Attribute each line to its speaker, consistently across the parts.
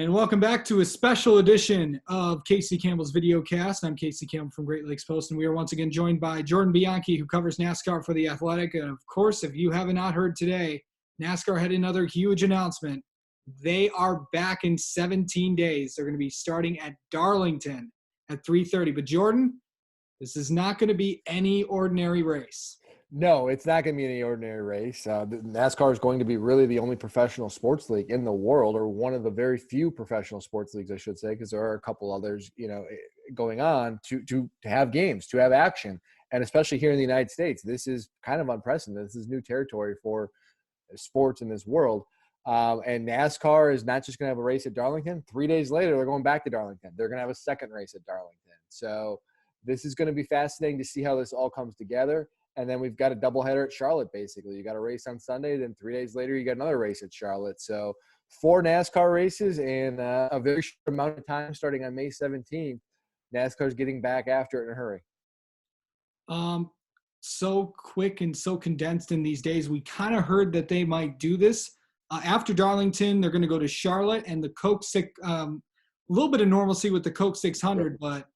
Speaker 1: And welcome back to a special edition of Casey Campbell's Videocast. I'm Casey Campbell from Great Lakes Post, and we are once again joined by Jordan Bianchi, who covers NASCAR for The Athletic. And of course, if you have not heard today, NASCAR had another huge announcement. They are back in 17 days. They're going to be starting at Darlington at 3:30. But Jordan, this is not going to be any ordinary race.
Speaker 2: No, it's not going to be any ordinary race. NASCAR is going to be really the only professional sports league in the world, or one of the very few professional sports leagues, I should say, because there are a couple others, going on to have games, to have action. And especially here in the United States, this is kind of unprecedented. This is new territory for sports in this world. And NASCAR is not just going to have a race at Darlington. 3 days later, they're going back to Darlington. They're going to have a second race at Darlington. So this is going to be fascinating to see how this all comes together. And then we've got a doubleheader at Charlotte, basically. You got a race on Sunday, then 3 days later you got another race at Charlotte. So 4 NASCAR races in a very short amount of time, starting on May 17th. NASCAR's getting back after it in a hurry.
Speaker 1: So quick and so condensed in these days. We kind of heard that they might do this. After Darlington, they're going to go to Charlotte and the Coke 6. A little bit of normalcy with the Coke 600, but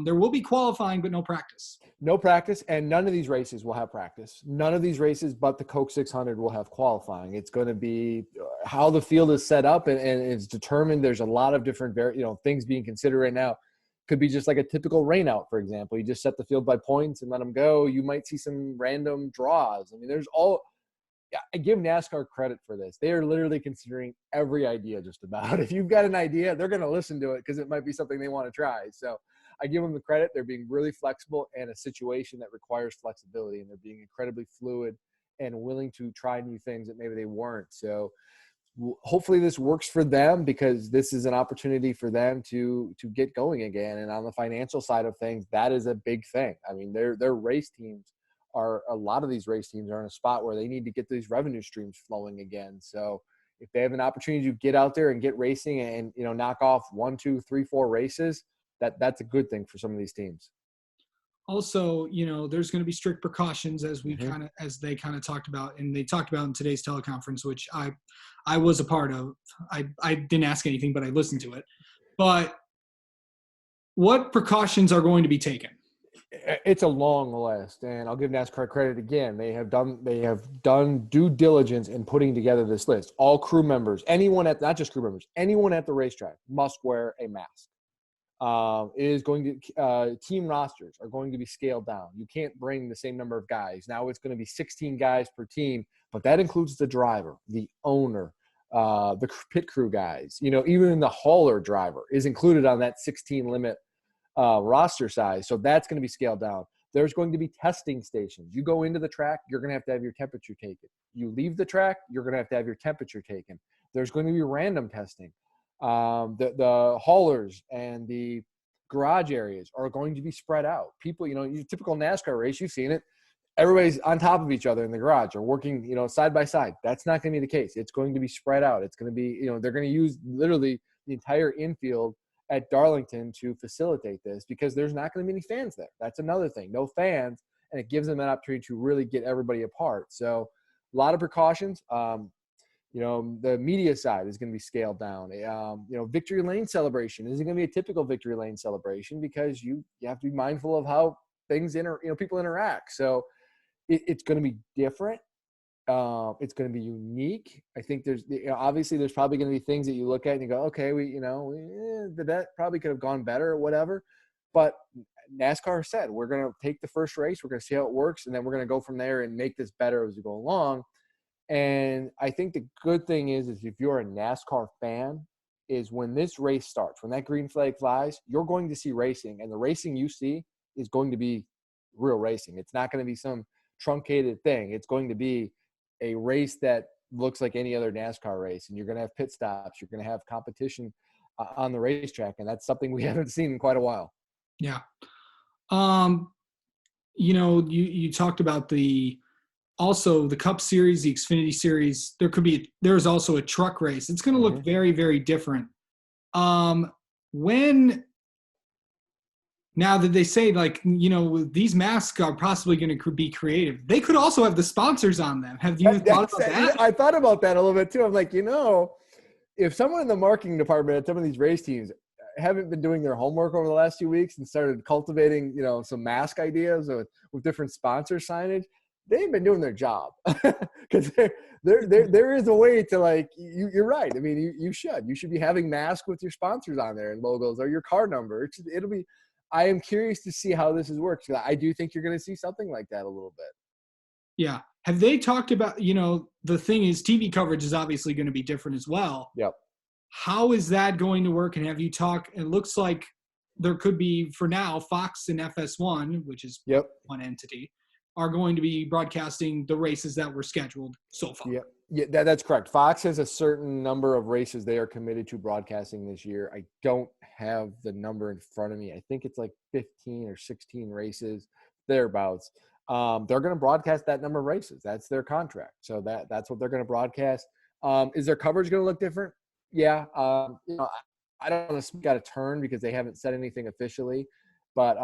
Speaker 1: there will be qualifying, but no practice.
Speaker 2: No practice, and none of these races will have practice. None of these races but the Coke 600 will have qualifying. It's going to be how the field is set up, and it's determined. There's a lot of different things being considered right now. Could be just like a typical rainout, for example. You just set the field by points and let them go. You might see some random draws. I mean, I give NASCAR credit for this. They are literally considering every idea just about. If you've got an idea, they're going to listen to it because it might be something they want to try. So I give them the credit. They're being really flexible in a situation that requires flexibility, and they're being incredibly fluid and willing to try new things that maybe they weren't. So hopefully this works for them, because this is an opportunity for them to get going again. And on the financial side of things, that is a big thing. I mean, their race teams a lot of these race teams are in a spot where they need to get these revenue streams flowing again. So if they have an opportunity to get out there and get racing and, knock off 1, 2, 3, 4 races, that's a good thing for some of these teams.
Speaker 1: Also, there's going to be strict precautions as they kind of talked about, and they talked about in today's teleconference, which I was a part of. I didn't ask anything, but I listened to it. But what precautions are going to be taken?
Speaker 2: It's a long list, and I'll give NASCAR credit again. They have done due diligence in putting together this list. All crew members, not just crew members, anyone at the racetrack must wear a mask. Team rosters are going to be scaled down. You can't bring the same number of guys. Now it's going to be 16 guys per team, but that includes the driver, the owner, the pit crew guys. Even the hauler driver is included on that 16 limit roster size. So that's going to be scaled down. There's going to be testing stations. You go into the track, you're going to have your temperature taken. You leave the track, you're going to have your temperature taken. There's going to be random testing. The haulers and the garage areas are going to be spread out. People, your typical NASCAR race, you've seen it. Everybody's on top of each other in the garage or working, side by side. That's not going to be the case. It's going to be spread out. It's going to be, they're going to use literally the entire infield at Darlington to facilitate this, because there's not going to be any fans there. That's another thing. No fans, and it gives them an opportunity to really get everybody apart. So a lot of precautions. The media side is going to be scaled down. Victory lane celebration isn't going to be a typical victory lane celebration, because you have to be mindful of how things people interact. So it's going to be different. It's going to be unique. I think there's obviously there's probably going to be things that you look at and you go, okay, that probably could have gone better or whatever. But NASCAR said, we're going to take the first race, we're going to see how it works, and then we're going to go from there and make this better as we go along. And I think the good thing is if you're a NASCAR fan, is when this race starts, when that green flag flies, you're going to see racing. And the racing you see is going to be real racing. It's not going to be some truncated thing. It's going to be a race that looks like any other NASCAR race. And you're going to have pit stops. You're going to have competition on the racetrack. And that's something we haven't seen in quite a while.
Speaker 1: Yeah. You talked about also the Cup Series, the Xfinity Series. There's also a truck race. It's going to look very, very different. Now that they say, these masks are possibly going to be creative, they could also have the sponsors on them. Have you thought about that?
Speaker 2: I thought about that a little bit too. I'm like, if someone in the marketing department at some of these race teams haven't been doing their homework over the last few weeks and started cultivating, some mask ideas with different sponsor signage, they've been doing their job. Because there is a way to, like, you're right. I mean, you should be having masks with your sponsors on there and logos or your card number. It'll be. I am curious to see how this is works. I do think you're going to see something like that a little bit.
Speaker 1: Yeah. Have they talked about, the thing is TV coverage is obviously going to be different as well.
Speaker 2: Yep.
Speaker 1: How is that going to work? And have you talked, it looks like there could be, for now, Fox and FS1, which is one entity, are going to be broadcasting the races that were scheduled so far.
Speaker 2: Yeah, that's correct. Fox has a certain number of races they are committed to broadcasting this year. I don't have the number in front of me. I think it's like 15 or 16 races, thereabouts. They're going to broadcast that number of races. That's their contract. So that's what they're going to broadcast. Is their coverage going to look different? Yeah. I don't want to speak out of turn because they haven't said anything officially, but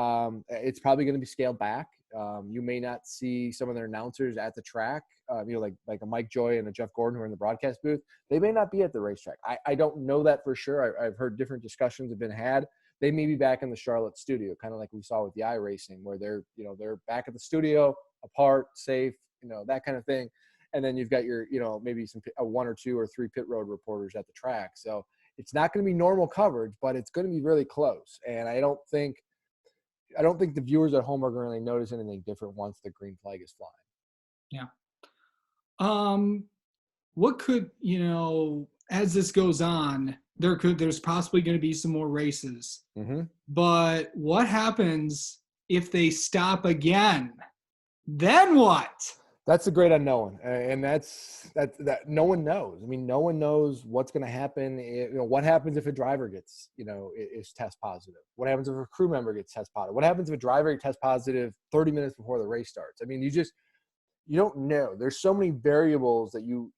Speaker 2: it's probably going to be scaled back. You may not see some of their announcers at the track, like a Mike Joy and a Jeff Gordon who are in the broadcast booth. They may not be at the racetrack. I don't know that for sure. I've heard different discussions have been had. They may be back in the Charlotte studio, kind of like we saw with the iRacing, where they're back at the studio, apart, safe, that kind of thing. And then you've got your, maybe one or two or three pit road reporters at the track. So it's not going to be normal coverage, but it's going to be really close. And I don't think the viewers at home are going to really notice anything different once the green flag is flying.
Speaker 1: Yeah. What could, as this goes on, there's possibly going to be some more races.
Speaker 2: Mm-hmm.
Speaker 1: But what happens if they stop again? Then what?
Speaker 2: That's a great unknown, and that no one knows. I mean, no one knows what's going to happen. What happens if a driver gets, is test positive? What happens if a crew member gets test positive? What happens if a driver tests positive 30 minutes before the race starts? I mean, you don't know. There's so many variables that you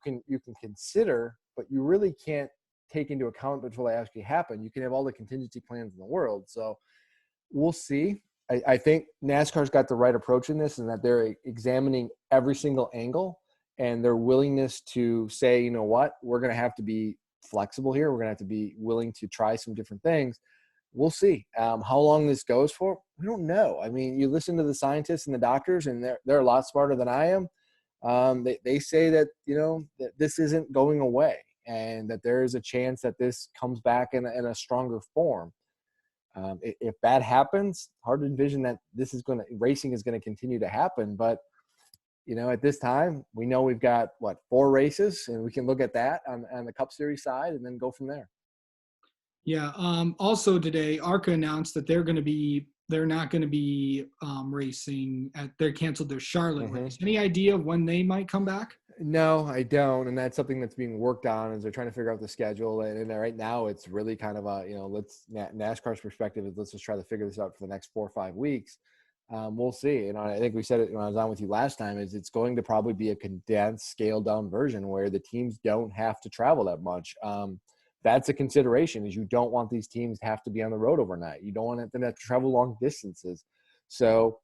Speaker 2: can consider, but you really can't take into account until they actually happen. You can have all the contingency plans in the world. So we'll see. I think NASCAR's got the right approach in this, and that they're examining every single angle, and their willingness to say, you know what, we're going to have to be flexible here. We're going to have to be willing to try some different things. We'll see. How long this goes for, we don't know. I mean, you listen to the scientists and the doctors, and they're a lot smarter than I am. They say that, that this isn't going away, and that there is a chance that this comes back in a stronger form. If that happens, hard to envision that racing is going to continue to happen. But, at this time, we know we've got 4 races, and we can look at that on the Cup Series side and then go from there.
Speaker 1: Yeah. Also today, ARCA announced that they're not going to be racing they canceled their Charlotte race. Any idea of when they might come back?
Speaker 2: No, I don't. And that's something that's being worked on as they're trying to figure out the schedule. And right now it's really kind of NASCAR's perspective is let's just try to figure this out for the next 4 or 5 weeks. We'll see. I think we said it when I was on with you last time, is it's going to probably be a condensed, scaled down version where the teams don't have to travel that much. That's a consideration, is you don't want these teams to have to be on the road overnight. You don't want them to have to travel long distances. So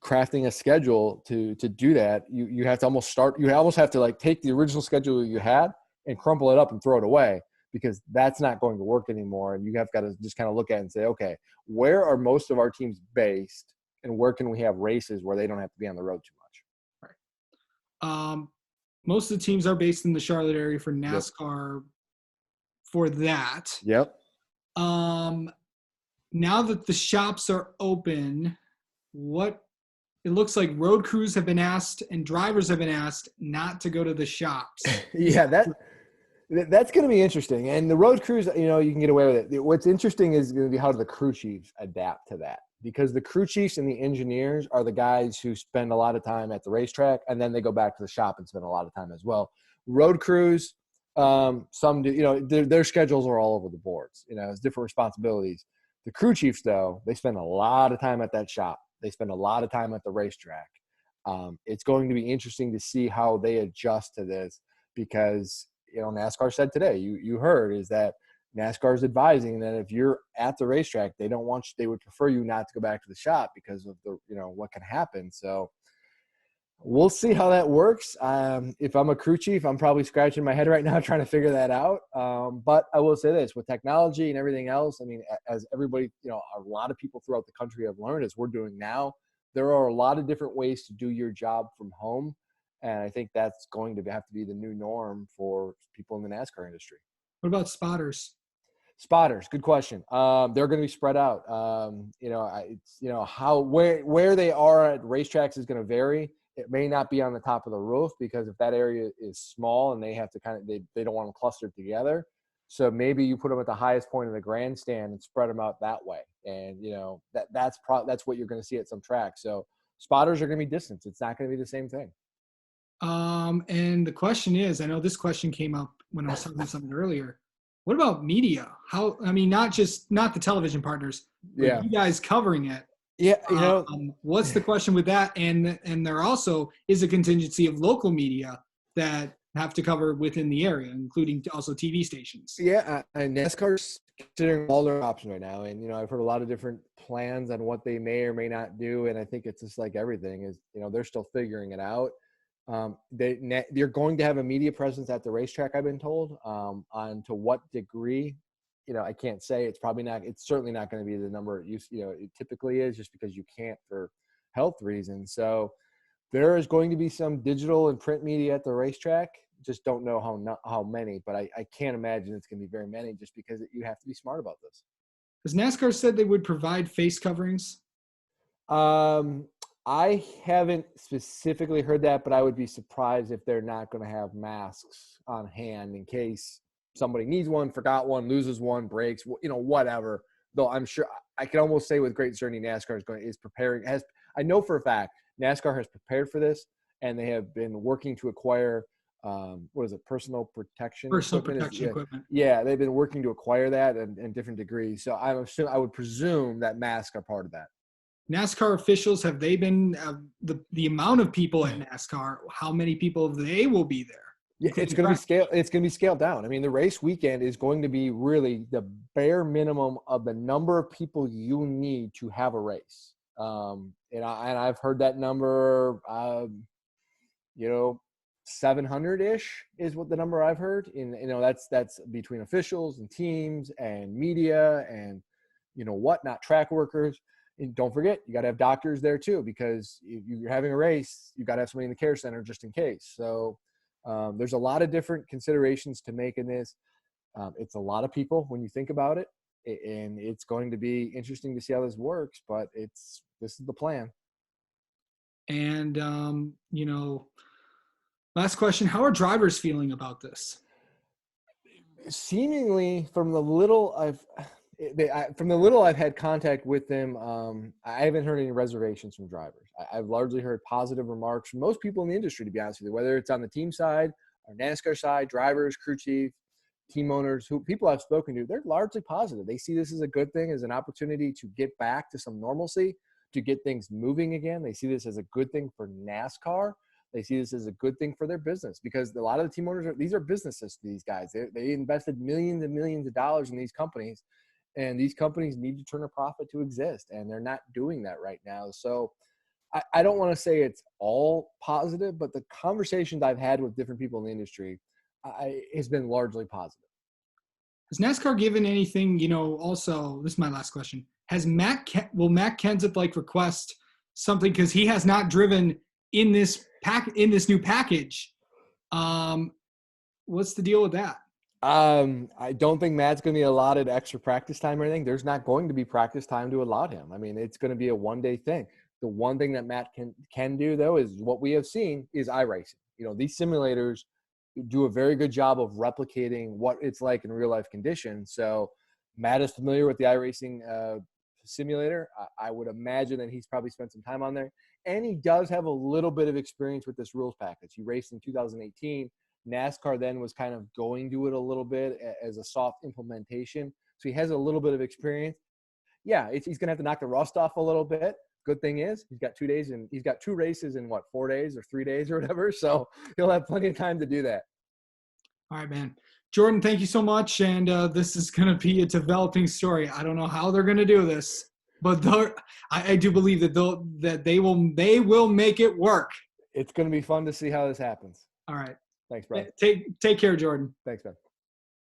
Speaker 2: crafting a schedule to do that, you have to almost have to take the original schedule you had and crumple it up and throw it away, because that's not going to work anymore. And you have got to just kind of look at it and say, okay, where are most of our teams based, and where can we have races where they don't have to be on the road too much?
Speaker 1: Right. Most of the teams are based in the Charlotte area for NASCAR. Yep. For that.
Speaker 2: Yep.
Speaker 1: Now that the shops are open, it looks like road crews have been asked and drivers have been asked not to go to the shops.
Speaker 2: Yeah, that's going to be interesting. And the road crews, you can get away with it. What's interesting is going to be how do the crew chiefs adapt to that, because the crew chiefs and the engineers are the guys who spend a lot of time at the racetrack, and then they go back to the shop and spend a lot of time as well. Road crews, some do, their schedules are all over the boards, it's different responsibilities. The crew chiefs, though, they spend a lot of time at that shop. They spend a lot of time at the racetrack. It's going to be interesting to see how they adjust to this, because, NASCAR said today, you heard, is that NASCAR is advising that if you're at the racetrack, they would prefer you not to go back to the shop because of the, what can happen. So We'll see how that works. If I'm a crew chief, I'm probably scratching my head right now trying to figure that out. But I will say this, with technology and everything else, I mean, as everybody, a lot of people throughout the country have learned, as we're doing now, there are a lot of different ways to do your job from home. And I think that's going to have to be the new norm for people in the NASCAR industry.
Speaker 1: What about spotters?
Speaker 2: Spotters, good question. They're going to be spread out. Where they are at racetracks is going to vary. It may not be on the top of the roof, because if that area is small and they have to they don't want them clustered together. So maybe you put them at the highest point of the grandstand and spread them out that way. And that's what you're going to see at some tracks. So spotters are going to be distance. It's not going to be the same thing.
Speaker 1: And the question is, I know this question came up when I was talking something earlier. What about media? Not the television partners, but you guys covering it.
Speaker 2: Yeah.
Speaker 1: What's the question with that? And there also is a contingency of local media that have to cover within the area, including also TV stations.
Speaker 2: Yeah. And NASCAR's considering all their options right now. And, I've heard a lot of different plans on what they may or may not do. And I think it's just like everything is, they're still figuring it out. They're going to have a media presence at the racetrack, I've been told. On to what degree, I can't say. It's certainly not going to be the number it typically is, just because you can't for health reasons. So there is going to be some digital and print media at the racetrack. Just don't know how many, but I can't imagine it's going to be very many, just because you have to be smart about this.
Speaker 1: Has NASCAR said they would provide face coverings?
Speaker 2: I haven't specifically heard that, but I would be surprised if they're not going to have masks on hand in case somebody needs one, forgot one, loses one, breaks, whatever. Though I'm sure I can almost say with great certainty NASCAR is preparing. I know for a fact NASCAR has prepared for this, and they have been working to acquire personal protection
Speaker 1: equipment.
Speaker 2: Yeah, they've been working to acquire that in different degrees. So I would presume that masks are part of that.
Speaker 1: NASCAR officials, have they been the amount of people at NASCAR? How many people they will be there?
Speaker 2: Yeah, it's going to be scaled down. I mean, the race weekend is going to be really the bare minimum of the number of people you need to have a race. And I've heard that number, 700-ish is what the number I've heard. And that's between officials and teams and media and whatnot, track workers. And don't forget, you got to have doctors there too, because if you're having a race, you got to have somebody in the care center just in case. So there's a lot of different considerations to make in this. It's a lot of people when you think about it, and it's going to be interesting to see how this works, but this is the plan.
Speaker 1: And, last question, how are drivers feeling about this?
Speaker 2: Seemingly, from the little I've had contact with them, I haven't heard any reservations from drivers. I've largely heard positive remarks from most people in the industry, to be honest with you, whether it's on the team side or NASCAR side, drivers, crew chief, team owners, people I've spoken to, they're largely positive. They see this as a good thing, as an opportunity to get back to some normalcy, to get things moving again. They see this as a good thing for NASCAR. They see this as a good thing for their business, because a lot of the team owners, these are businesses to these guys. They invested millions and millions of dollars in these companies. And these companies need to turn a profit to exist, and they're not doing that right now. So I don't want to say it's all positive, but the conversations I've had with different people in the industry has been largely positive.
Speaker 1: Has NASCAR given anything, also, this is my last question. Will Matt Kenseth request something, because he has not driven in this new package? What's the deal with that?
Speaker 2: I don't think Matt's going to be allotted extra practice time or anything. There's not going to be practice time to allot him. I mean, it's going to be a one-day thing. The one thing that Matt can do, though, is what we have seen is iRacing. These simulators do a very good job of replicating what it's like in real-life conditions. So Matt is familiar with the iRacing simulator. I would imagine that he's probably spent some time on there. And he does have a little bit of experience with this rules package. He raced in 2018. NASCAR then was kind of going to it a little bit as a soft implementation. So he has a little bit of experience. Yeah, he's going to have to knock the rust off a little bit. Good thing is he's got 2 days, and he's got 2 races in 4 days or 3 days or whatever. So he'll have plenty of time to do that.
Speaker 1: All right, man. Jordan, thank you so much. And this is going to be a developing story. I don't know how they're going to do this, but I do believe that they will make it work.
Speaker 2: It's going to be fun to see how this happens.
Speaker 1: All right.
Speaker 2: Thanks, bro.
Speaker 1: Take care, Jordan.
Speaker 2: Thanks, man.